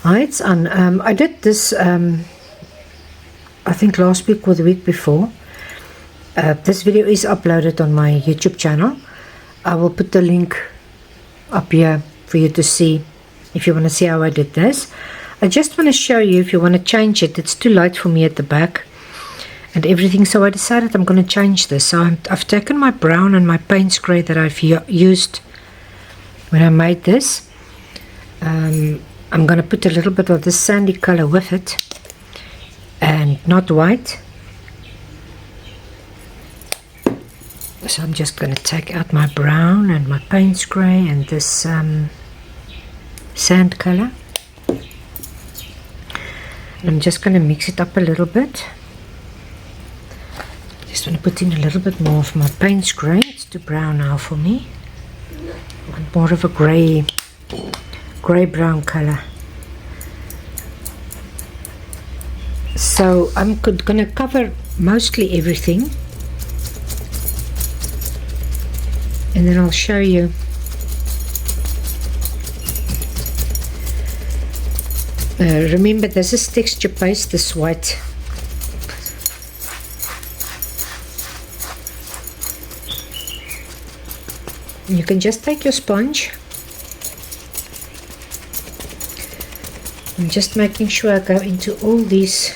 Hi, it's Anne. I did this I think last week or the week before. This video is uploaded on my YouTube channel. I will put the link up here for you to see if you want to see how I did this. I just want to show you if you want to change it. It's too light for me at the back and everything, so I decided I'm going to change this. So I've taken my brown and my paint spray that I've used when I made this. I'm going to put a little bit of this sandy color with it, and not white. So I'm just going to take out my brown and my paint spray and this sand color. I'm just going to mix it up a little bit. Just want to put in a little bit more of my paint spray. It's too brown now for me. I want more of a grey-brown color. So I'm going to cover mostly everything, and then I'll show you. Remember, this is texture paste, this white. You can just take your sponge. I'm just making sure I go into all these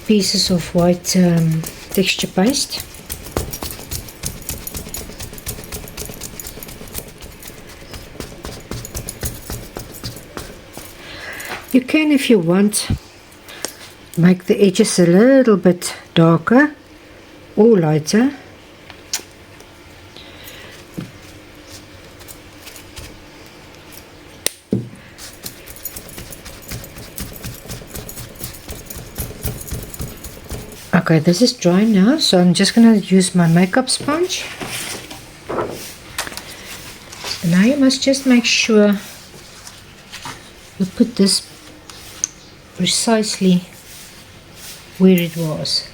pieces of white texture paste. You can, if you want, make the edges a little bit darker or lighter. Okay, this is dry now, so I'm just going to use my makeup sponge. So now you must just make sure you put this precisely where it was.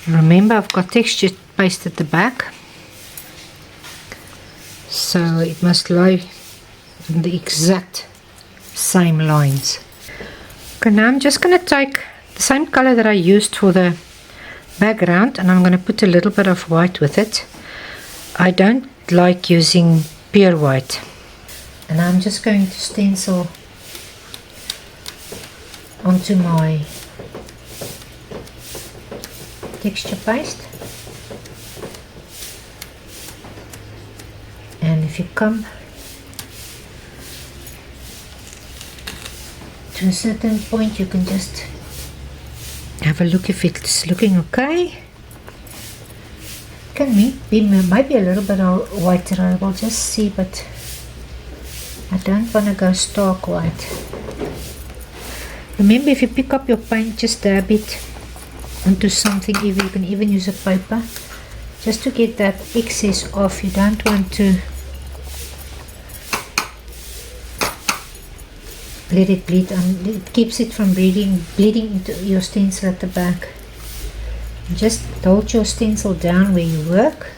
Remember, I've got texture paste at the back, so it must lie in the exact same lines. Okay, now I'm just going to take the same color that I used for the background, and I'm going to put a little bit of white with it. I don't like using pure white. And I'm just going to stencil onto my texture paste. And if you come to a certain point, you can just have a look if it's looking okay. Can be maybe a little bit whiter, I will just see, but I don't want to go stark white. Remember, if you pick up your paint, just dab it onto something. You can even use a paper just to get that excess off. You don't want to let it bleed on. It keeps it from bleeding into your stencil at the back. Just hold your stencil down where you work.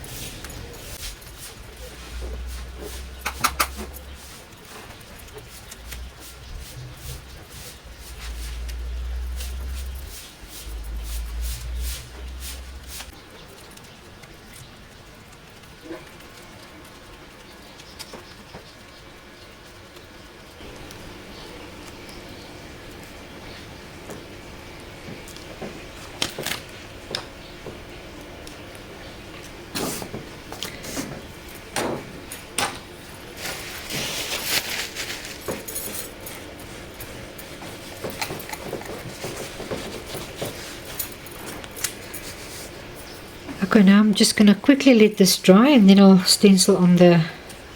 Okay, now I'm just going to quickly let this dry, and then I'll stencil on the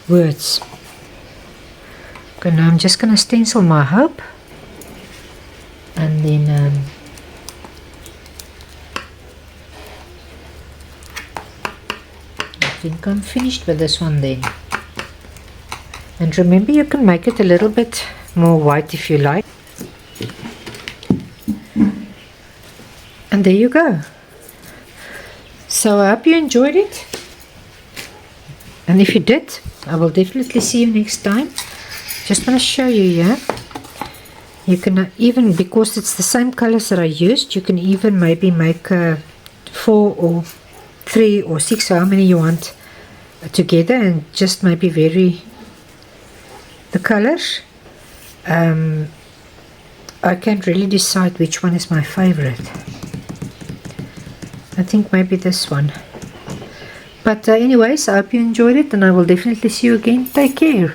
words. Okay, now I'm just going to stencil my hope, and then I think I'm finished with this one then. And remember, you can make it a little bit more white if you like. And there you go. So I hope you enjoyed it. And if you did, I will definitely see you next time. Just want to show you here. You can even, because it's the same colors that I used, you can even maybe make 4 or 3 or 6, or how many you want together, and just maybe vary the colors. I can't really decide which one is my favorite. I think maybe this one. But anyways, I hope you enjoyed it, and I will definitely see you again. Take care.